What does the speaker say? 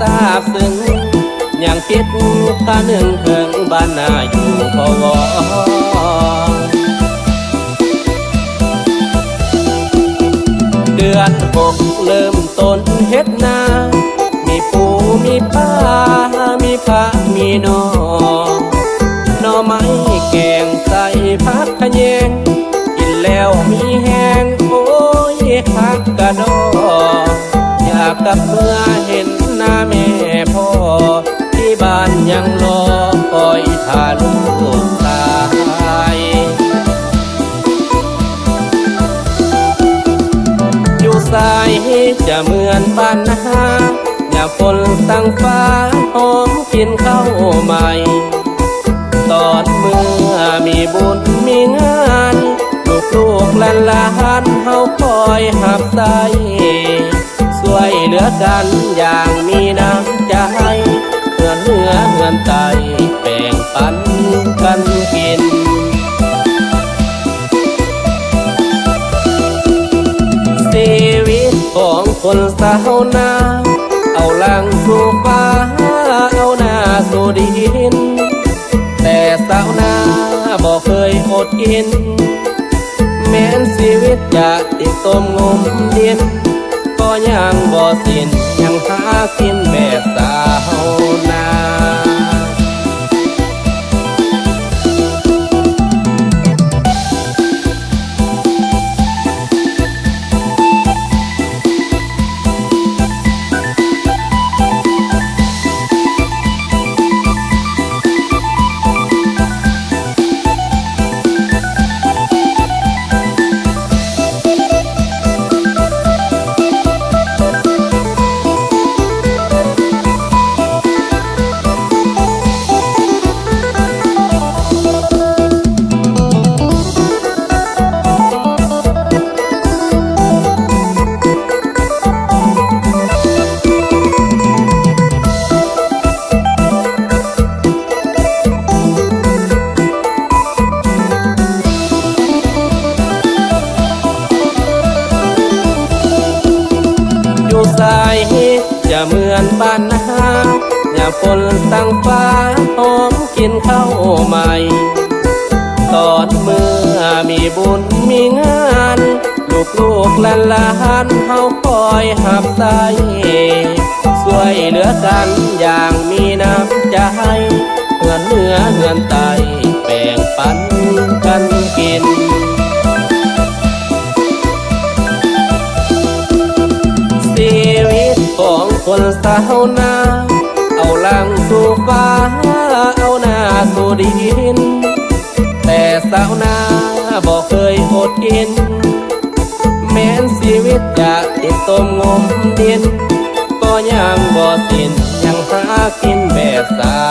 ทราบซึ้งยังคิดตาหนึ่งถึงบ้านนาอยู่พอวเดือนหกเริ่มต้นเฮ็ดนามีปูมีปลามีผักมีหน่อไม้แกงใส่ผักขะแยงกินแล้วมีแห้งโอ้ยผักกระดออยากกลับเมื่อเห็นหน้าแม่พ่อที่บ้านยังรอคอยท่าลูกตายอยู่สายจะเหมือนบ้านนาอยากฝนตั้งฟ้าหอมกินข้าวใหม่ตอนเมื่อมีบุญมีงานลูกหลานเฮาคอยหับใจช่วยเหลือกันอย่างมีน้ำใจเหือนเนื้อเหือนใจแบ่งปันกันกินชีวิตของคนสาวนาเอาลังสู่ฟ้าเอาหน้าสู่ดินแต่สาวนาบอกเคยอดกินแม้นชีวิตจะติดต้มงมดินก็ยังบ่สิ้นยังหากินแบบสาวนาสายจะเหมือนบ้านนาอย่าฝนตั้งฟ้าหอมกินข้าวใหม่ตอนเมื่อมีบุญมีงานลูกหลานเฮาคอยหับใจช่วยเหลือกันอย่างมีน้ำใจเหือนเนื้อเหือนใจแบ่งปันกันกินชีวิตของคนสาวนาเอาลังสู่ฟ้าเอาหน้าสู่ดินแต่สาวนาบอกเคยอดกินแม้นชีวิตจะติดต้มงมดินก็ยังบ่สิ้นยังหากินแบบสา